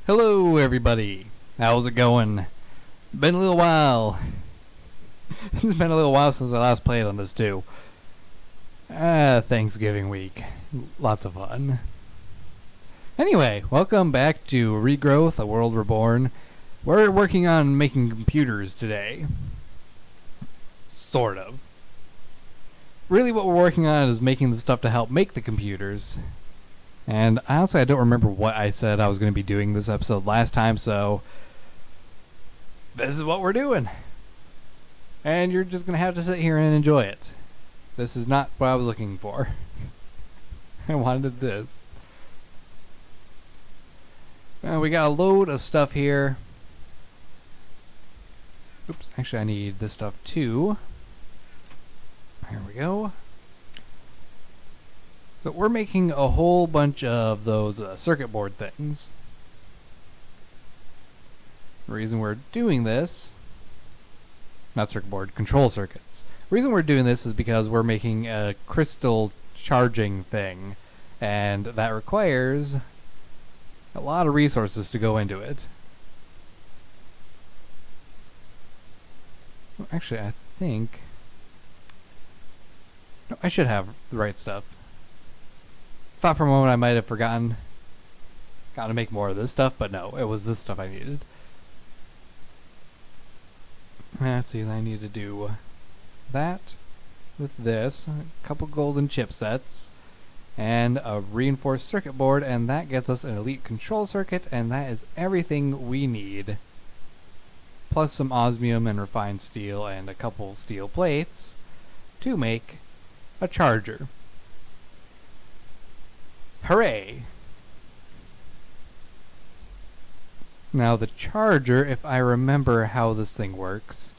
Hello everybody, how's it going? Been a little while. It's been a little while since I last played on this too. Thanksgiving week. Lots of fun. Anyway, welcome back to Regrowth, A World Reborn. We're working on making computers today. Sort of. Really what we're working on is making the stuff to help make the computers. And honestly, I don't remember what I said I was going to be doing this episode last time, so this is what we're doing. And you're just going to have to sit here and enjoy it. This is not what I was looking for. I wanted this. We got a load of stuff here. Oops, actually I need this stuff too. Here we go. So we're making a whole bunch of those circuit board things. The reason we're doing this, not circuit board, control circuits. The reason we're doing this is because we're making a crystal charging thing, and that requires a lot of resources to go into it. Well, actually, I think... No, I should have the right stuff. Thought for a moment I might have forgotten. Gotta make more of this stuff, but no, it was this stuff I needed. Let's see, I need to do that with this, a couple golden chipsets, and a reinforced circuit board, and that gets us an elite control circuit, and that is everything we need. Plus some osmium and refined steel and a couple steel plates to make a charger. Hooray! Now the charger, if I remember how this thing works,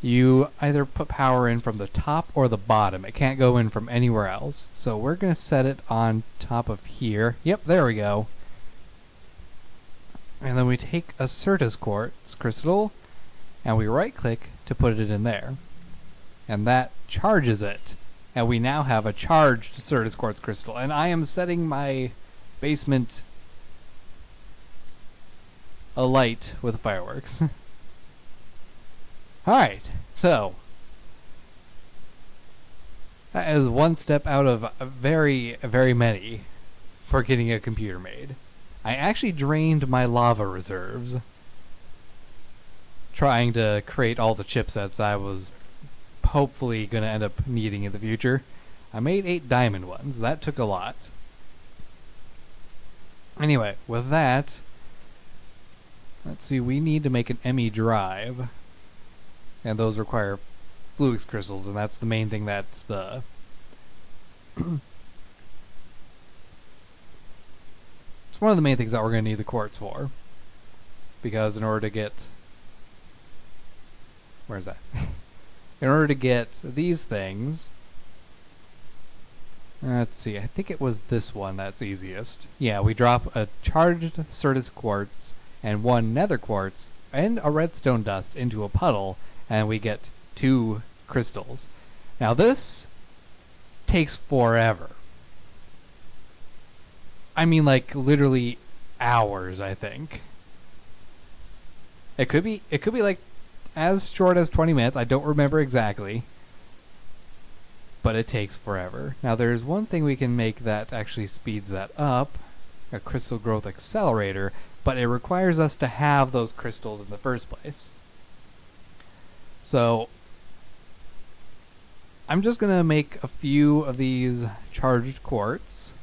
you either put power in from the top or the bottom. It can't go in from anywhere else. So we're going to set it on top of here. Yep, there we go. And then we take a Certus quartz crystal and we right click to put it in there. And that charges it. And we now have a charged Certus quartz crystal. And I am setting my basement alight with fireworks. Alright, so that is one step out of very, very many for getting a computer made. I actually drained my lava reserves trying to create all the chipsets I was hopefully going to end up needing in the future. I made 8 diamond ones. That took a lot. Anyway, with that, let's see, we need to make an ME drive. And those require fluix crystals, and that's the main thing that the it's one of the main things that we're going to need the quartz for. Because in order to get... Where's that? In order to get these things, let's see, I think it was this one that's easiest. Yeah, we drop a charged Certus quartz and 1 nether quartz and a redstone dust into a puddle, and we get 2 crystals. Now this takes forever. I mean, like literally hours, I think. It could be like as short as 20 minutes. I don't remember exactly. But it takes forever. Now there's one thing we can make that actually speeds that up. A crystal growth accelerator. But it requires us to have those crystals in the first place. So I'm just going to make a few of these charged quartz.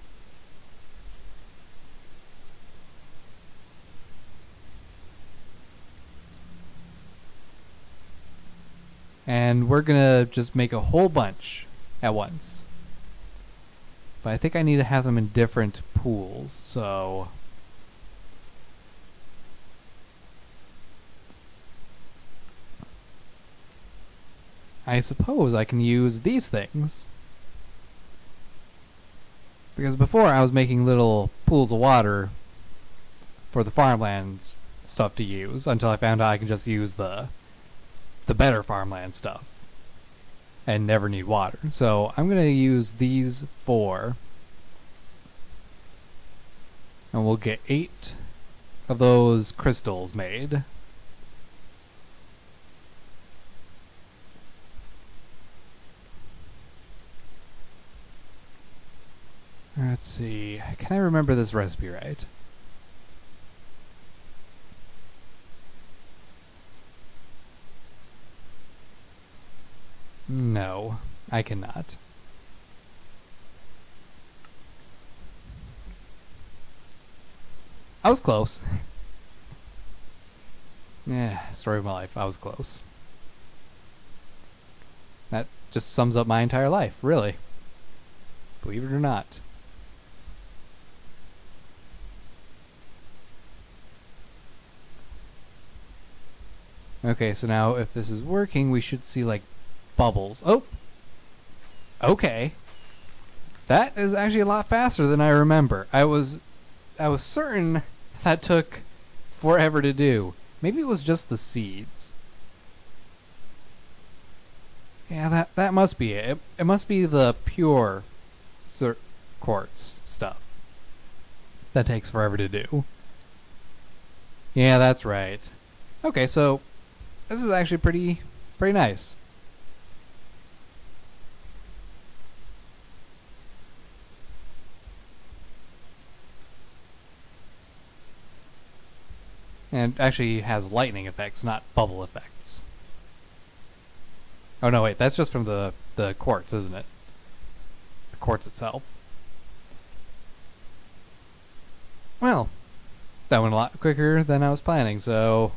And we're going to just make a whole bunch at once. But I think I need to have them in different pools, so... I suppose I can use these things. Because before I was making little pools of water for the farmland stuff to use, until I found out I can just use the better farmland stuff and never need water. So I'm going to use these 4, and we'll get 8 of those crystals made? Let's see. Can I remember this recipe right? No, I cannot. I was close. Yeah, story of my life. I was close. That just sums up my entire life, really. Believe it or not. Okay, so now if this is working, we should see, like, bubbles. Oh! Okay. That is actually a lot faster than I remember. I was certain that took forever to do. Maybe it was just the seeds. Yeah, that must be it. It must be the pure quartz stuff that takes forever to do. Yeah, that's right. Okay, so this is actually pretty nice. And actually has lightning effects, not bubble effects. Oh no, wait, that's just from the quartz, isn't it? The quartz itself. Well, that went a lot quicker than I was planning, so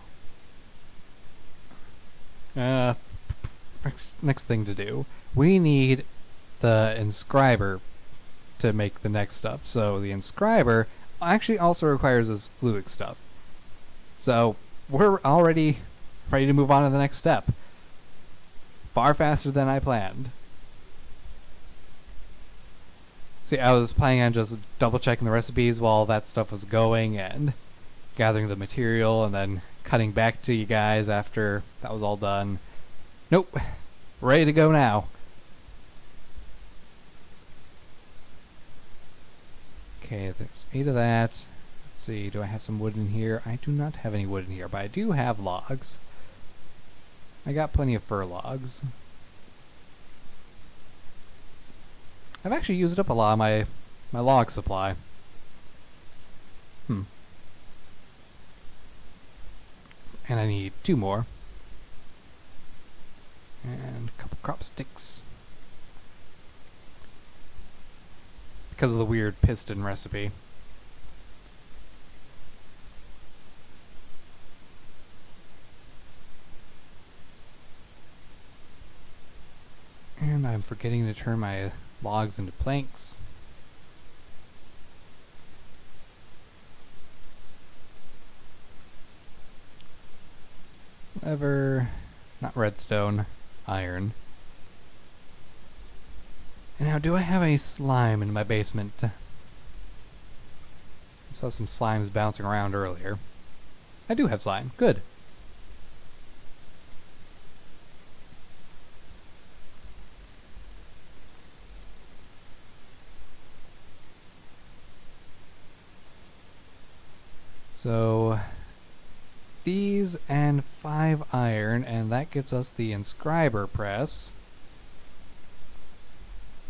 next thing to do. We need the inscriber to make the next stuff. So the inscriber actually also requires this fluid stuff. So we're already ready to move on to the next step. Far faster than I planned. See, I was planning on just double checking the recipes while that stuff was going and gathering the material and then cutting back to you guys after that was all done. Nope. Ready to go now. Okay, there's 8 of that. Let's see, do I have some wood in here? I do not have any wood in here, but I do have logs. I got plenty of fir logs. I've actually used up a lot of my log supply. And I need 2 more. And a couple crop sticks. Because of the weird piston recipe. And I'm forgetting to turn my logs into planks. Lever, not redstone, iron. And now, do I have any slime in my basement? I saw some slimes bouncing around earlier. I do have slime. Good. So these and 5 iron, and that gives us the inscriber press,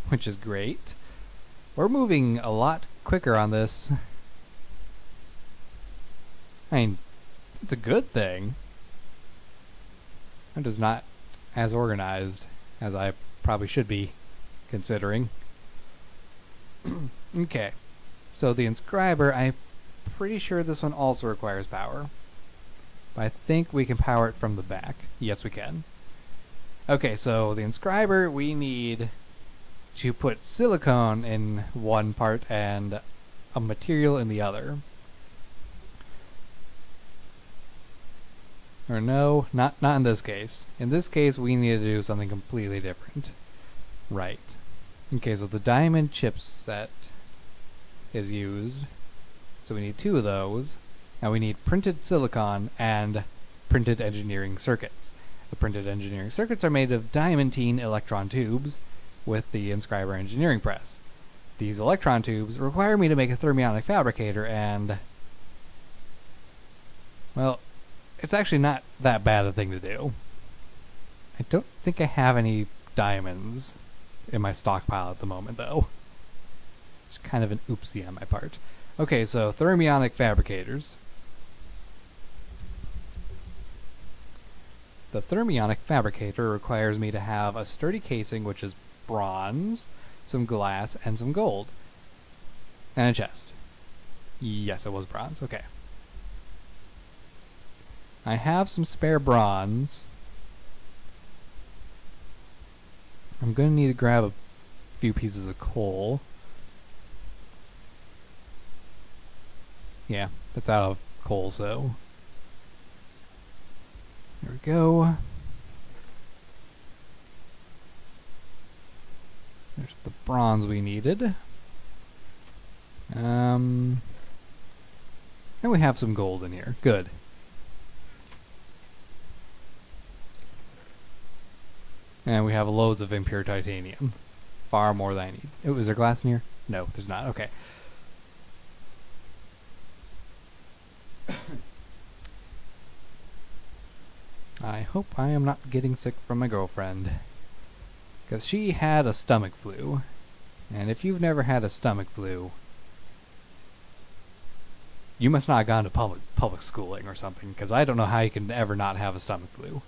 which is great. We're moving a lot quicker on this. I mean, it's a good thing. I'm just not as organized as I probably should be, considering. Okay, so the inscriber, I'm pretty sure this one also requires power. But I think we can power it from the back. Yes, we can. Okay, so the inscriber, we need to put silicone in one part and a material in the other. Or no, not in this case. In this case, we need to do something completely different. Right. Okay, so the diamond chipset is used. So we need 2 of those. Now we need printed silicon and printed engineering circuits. The printed engineering circuits are made of diamantine electron tubes with the inscriber engineering press. These electron tubes require me to make a thermionic fabricator, and Well, it's actually not that bad a thing to do. I don't think I have any diamonds in my stockpile at the moment, though. It's kind of an oopsie on my part. Okay, so thermionic fabricators. The thermionic fabricator requires me to have a sturdy casing, which is bronze, some glass, and some gold. And a chest. Yes, it was bronze. Okay. I have some spare bronze. I'm going to need to grab a few pieces of coal. Yeah, that's out of coal, so... There we go. There's the bronze we needed. And we have some gold in here. Good. And we have loads of impure titanium. Far more than I need. Oh, is there glass in here? No, there's not. Okay. I hope I am not getting sick from my girlfriend. Because she had a stomach flu. And if you've never had a stomach flu, you must not have gone to public schooling or something. Because I don't know how you can ever not have a stomach flu.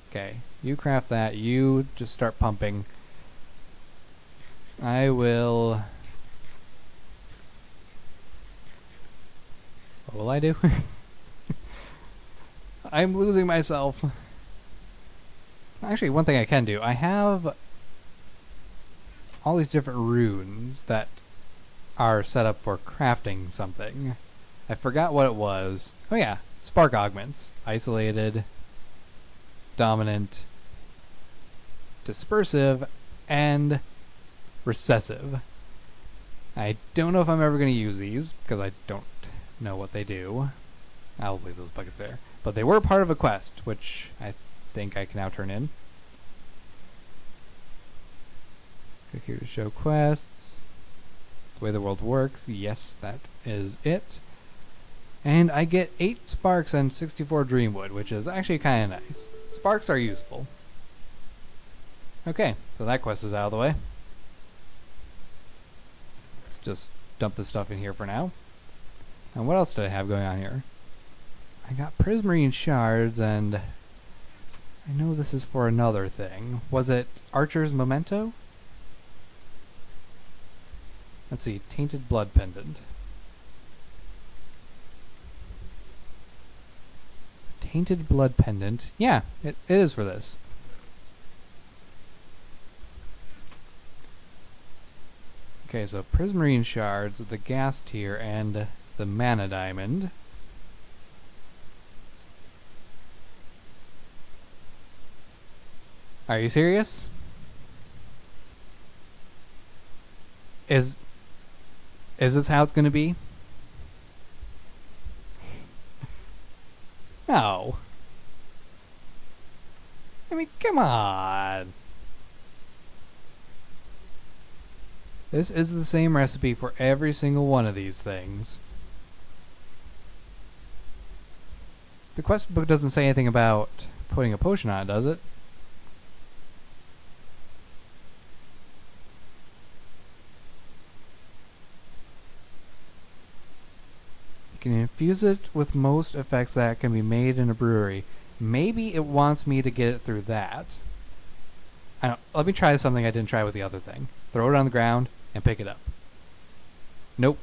Okay, you craft that. You just start pumping. I will... What will I do? I'm losing myself. Actually, one thing I can do. I have all these different runes that are set up for crafting something. I forgot what it was. Oh yeah, spark augments. Isolated, dominant, dispersive, and recessive. I don't know if I'm ever going to use these because I don't know what they do. I'll leave those buckets there. But they were part of a quest, which I think I can now turn in. Click here to show quests. The way the world works. Yes, that is it. And I get 8 sparks and 64 dreamwood, which is actually kind of nice. Sparks are useful. Okay, so that quest is out of the way. Let's just dump this stuff in here for now. And what else did I have going on here? I got prismarine shards, and I know this is for another thing. Was it Archer's Memento? Let's see, Tainted Blood Pendant. Tainted Blood Pendant. Yeah, it is for this. Okay, so prismarine shards, the gas tier, and the mana diamond. Are you serious? Is this how it's going to be? No. I mean, come on. This is the same recipe for every single one of these things. The quest book doesn't say anything about putting a potion on it, does it? You can infuse it with most effects that can be made in a brewery. Maybe it wants me to get it through that. I don't. Let me try something I didn't try with the other thing. Throw it on the ground and pick it up. Nope.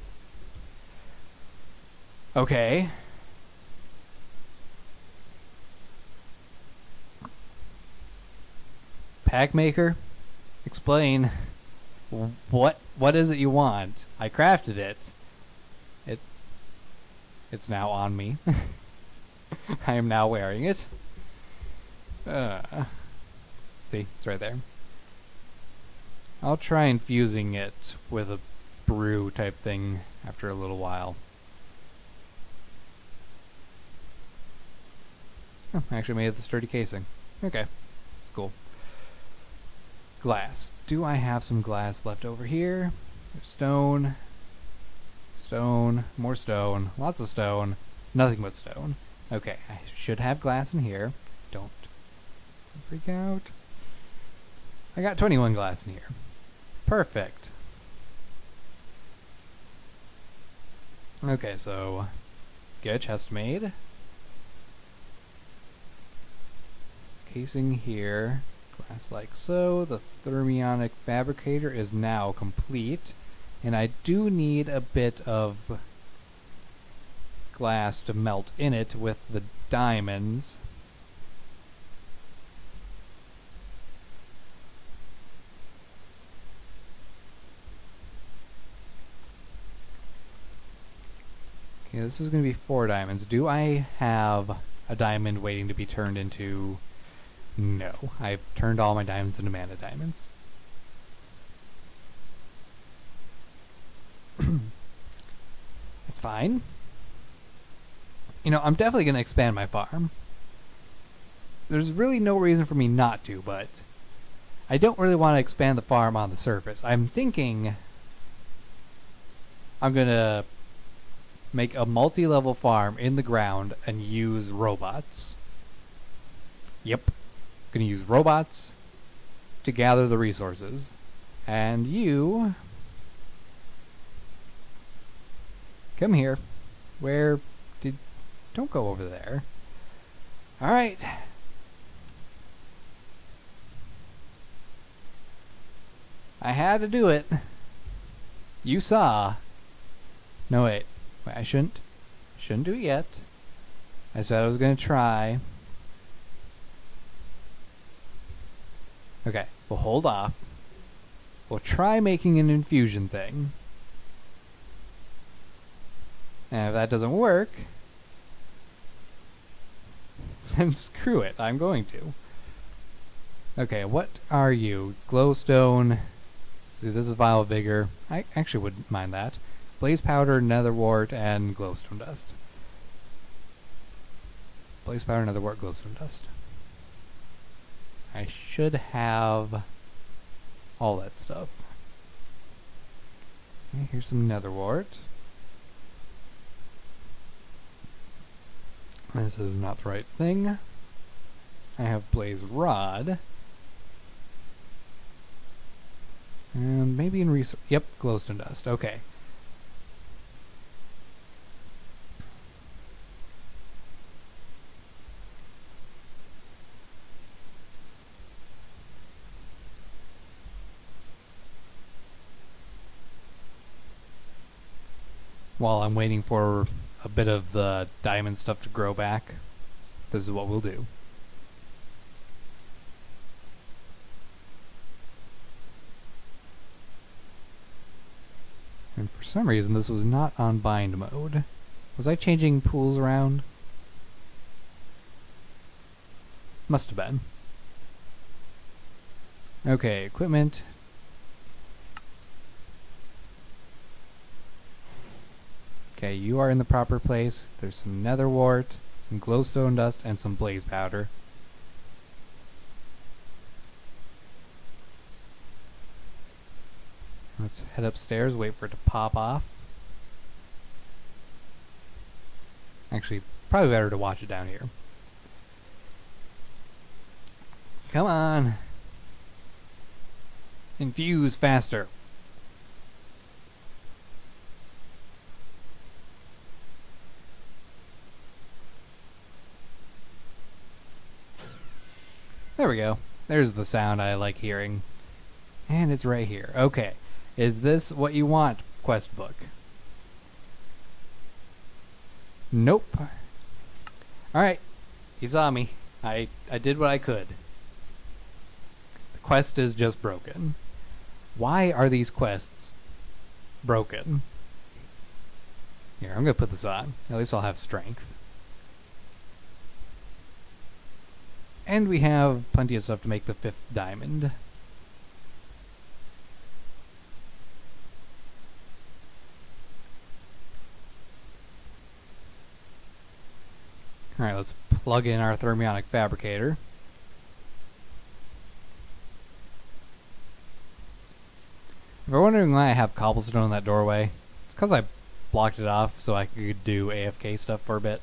Okay. Pack maker, explain. What is it you want? I crafted it. It's now on me. I am now wearing it. See, it's right there. I'll try infusing it with a brew type thing after a little while. Oh, I actually made it the sturdy casing. Okay, it's cool. Glass. Do I have some glass left over here? There's stone. Stone, more stone, lots of stone, nothing but stone. Okay, I should have glass in here. Don't freak out. I got 21 glass in here. Perfect. Okay, so get a chest made. Casing here. Glass like so. The thermionic fabricator is now complete. And I do need a bit of glass to melt in it with the diamonds. Okay, this is going to be 4 diamonds. Do I have a diamond waiting to be turned into... No. I've turned all my diamonds into mana diamonds. That's fine. You know, I'm definitely going to expand my farm. There's really no reason for me not to, but I don't really want to expand the farm on the surface. I'm thinking I'm going to make a multi-level farm in the ground and use robots. Yep. Going to use robots to gather the resources. And you... come here. Where did... Don't go over there. Alright. I had to do it. You saw. No, wait. Wait, I shouldn't do it yet. I said I was going to try. Okay, we'll hold off. We'll try making an infusion thing. And if that doesn't work, then screw it. I'm going to. Okay, what are you? Glowstone. See, this is Vial of Vigor. I actually wouldn't mind that. Blaze Powder, Netherwort, and Glowstone Dust. Blaze Powder, Netherwort, Glowstone Dust. I should have all that stuff. Okay, here's some Netherwort. This is not the right thing. I have Blaze Rod. And maybe in resource... Yep, Glowstone Dust. Okay. While I'm waiting for a bit of the diamond stuff to grow back, this is what we'll do. And for some reason this was not on bind mode. Was I changing pools around? Must have been. Okay, equipment. Okay, you are in the proper place. There's some Netherwort, some Glowstone Dust, and some Blaze Powder. Let's head upstairs, wait for it to pop off. Actually, probably better to watch it down here. Come on! Infuse faster! There we go. There's the sound I like hearing. And it's right here. Okay. Is this what you want, quest book? Nope. Alright. You saw me. I did what I could. The quest is just broken. Why are these quests broken? Here, I'm going to put this on. At least I'll have strength. And we have plenty of stuff to make the 5th diamond. Alright, let's plug in our thermionic fabricator. If you're wondering why I have cobblestone in that doorway, it's because I blocked it off so I could do AFK stuff for a bit.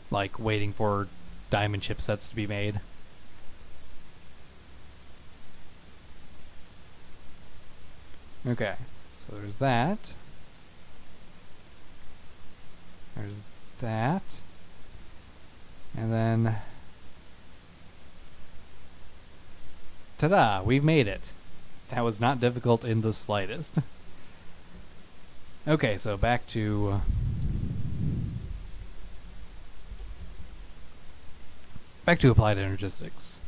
Like waiting for diamond chipsets to be made. Okay, so there's that. There's that. And then... ta-da! We've made it. That was not difficult in the slightest. Okay, so back to... back to applied energistics.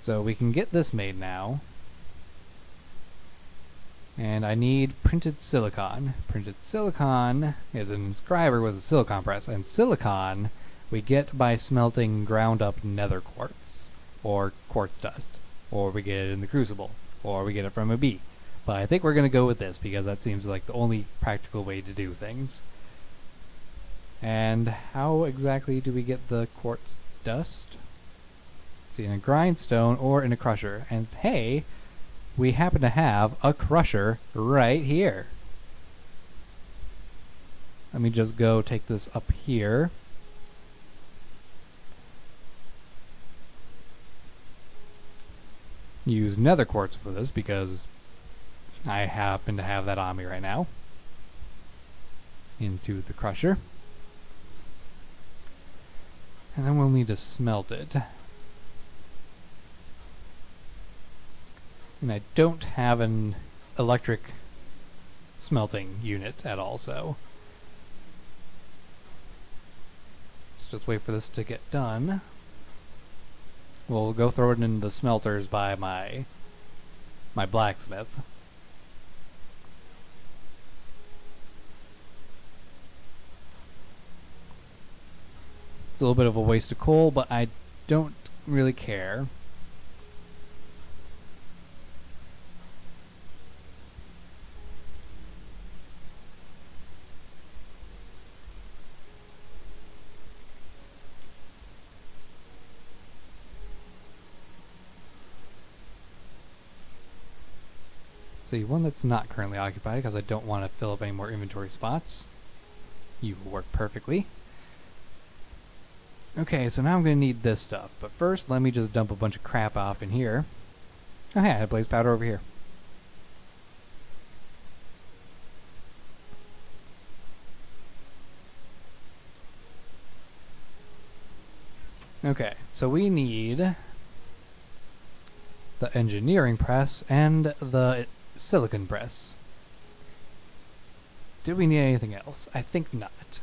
So we can get this made now. And I need printed silicon. Printed silicon is an inscriber with a silicon press, and silicon we get by smelting ground up nether quartz, or quartz dust, or we get it in the crucible, or we get it from a bee. But I think we're going to go with this because that seems like the only practical way to do things. And how exactly do we get the quartz dust? See, in a grindstone or in a crusher. And hey, we happen to have a crusher right here. Let me just go take this up here. Use nether quartz for this because I happen to have that on me right now. Into the crusher. And then we'll need to smelt it. And I don't have an electric smelting unit at all, so let's just wait for this to get done. We'll go throw it in the smelters by my blacksmith. It's a little bit of a waste of coal, but I don't really care. See, one that's not currently occupied because I don't want to fill up any more inventory spots. You will work perfectly. Okay, so now I'm going to need this stuff, but first let me just dump a bunch of crap off in here. Oh hey, I have blaze powder over here. Okay, so we need the engineering press and the silicon press. Did we need anything else? I think not.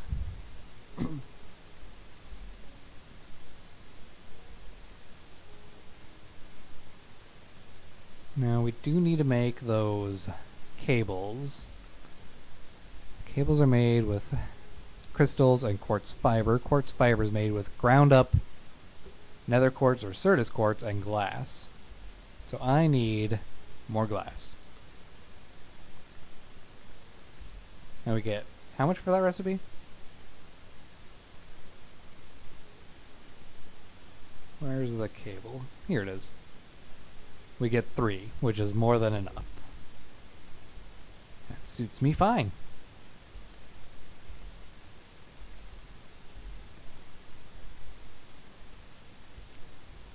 Now we do need to make those cables. Cables are made with crystals and quartz fiber. Quartz fiber is made with ground up nether quartz or certus quartz and glass. So I need more glass. And we get how much for that recipe? Where's the cable? Here it is. We get 3, which is more than enough. That suits me fine.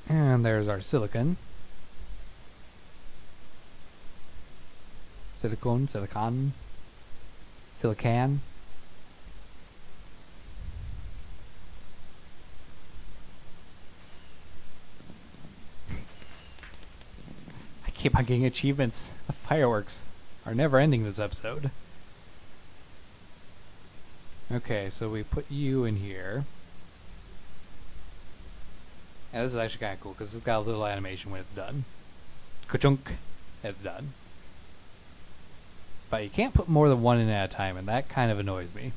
And there's our silicon. Silicon. Silicon. I keep on getting achievements. The fireworks are never ending this episode. Okay, so we put you in here. Yeah, this is actually kind of cool because it's got a little animation when it's done. Ka-chunk. It's done. But you can't put more than one in at a time, and that kind of annoys me.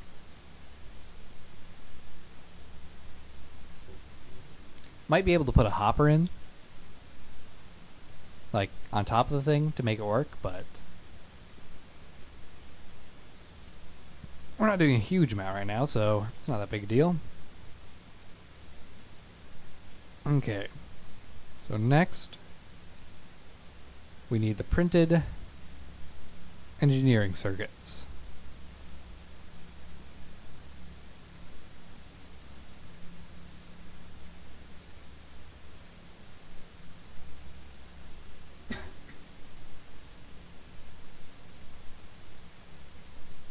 Might be able to put a hopper in, like on top of the thing to make it work, but we're not doing a huge amount right now, so it's not that big a deal. Okay, So next, we need the printed engineering circuits.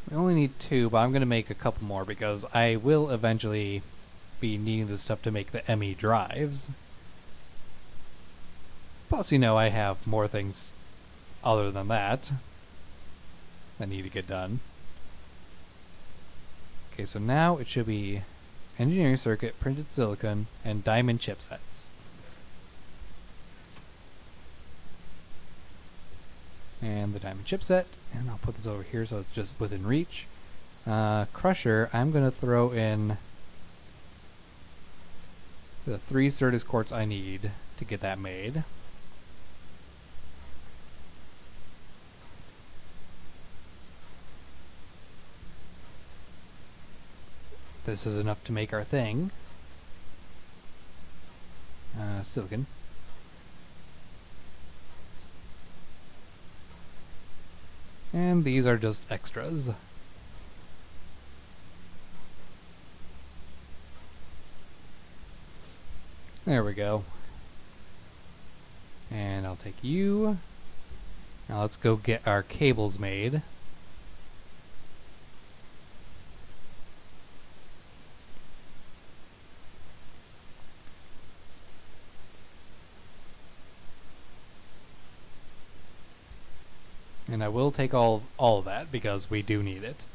We only need 2, but I'm going to make a couple more because I will eventually be needing this stuff to make the ME drives. Plus, you know, I have more things other than that need to get done. Okay, so now it should be engineering circuit, printed silicon, and diamond chipsets. And the diamond chipset, and I'll put this over here so it's just within reach. Crusher, I'm going to throw in the 3 Certus quartz I need to get that made. This is enough to make our thing. Silicon. And these are just extras. There we go. And I'll take you. Now let's go get our cables made. And I will take all of that because we do need it.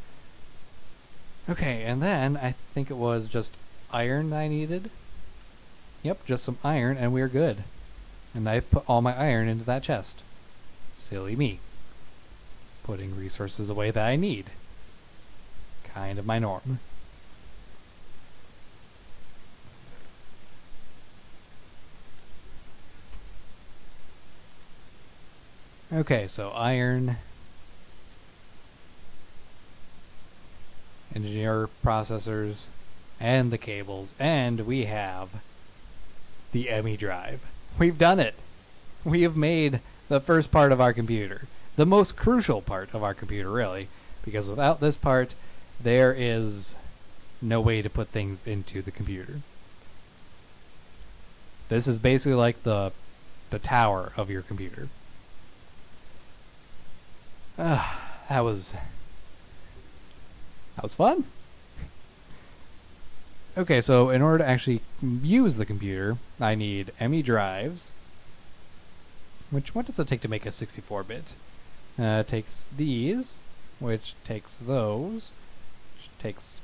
Okay, and then I think it was just iron I needed. Yep, just some iron and we're good. And I put all my iron into that chest. Silly me. Putting resources away that I need. Kind of my norm. Okay, so iron, engineer processors, and the cables, and we have the ME drive. We've done it! We have made the first part of our computer. The most crucial part of our computer, really, because without this part, there is no way to put things into the computer. This is basically like the tower of your computer. That was fun. Okay, so in order to actually use the computer, I need ME drives. What does it take to make a 64-bit? It takes these, which takes those, which takes...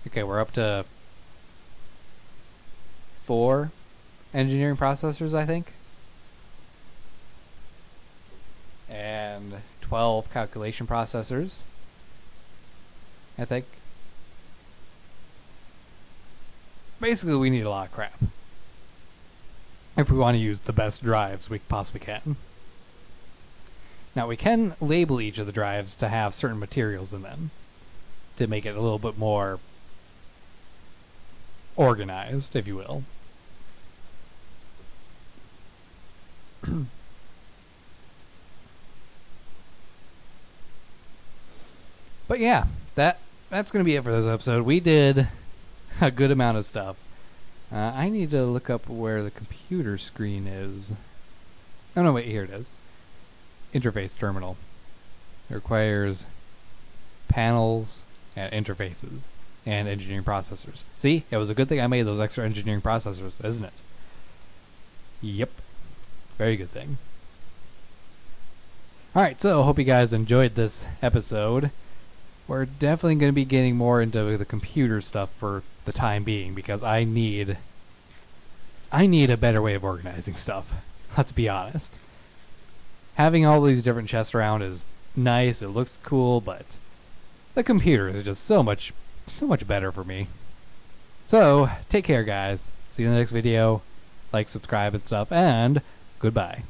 Okay, we're up to 4 engineering processors, I think. And 12 calculation processors, I think. Basically, we need a lot of crap if we want to use the best drives we possibly can. Now, we can label each of the drives to have certain materials in them to make it a little bit more organized, if you will. But yeah, that's going to be it for this episode. We did a good amount of stuff. I need to look up where the computer screen is. Oh no, wait, here it is. Interface terminal. It requires panels and interfaces and engineering processors. See, it was a good thing I made those extra engineering processors, isn't it? Yep. Very good thing. Alright, so hope you guys enjoyed this episode. We're definitely going to be getting more into the computer stuff for the time being because I need a better way of organizing stuff. Let's be honest. Having all these different chests around is nice, it looks cool, but the computer is just so much better for me. So, take care guys. See you in the next video. Like, subscribe and stuff, and goodbye.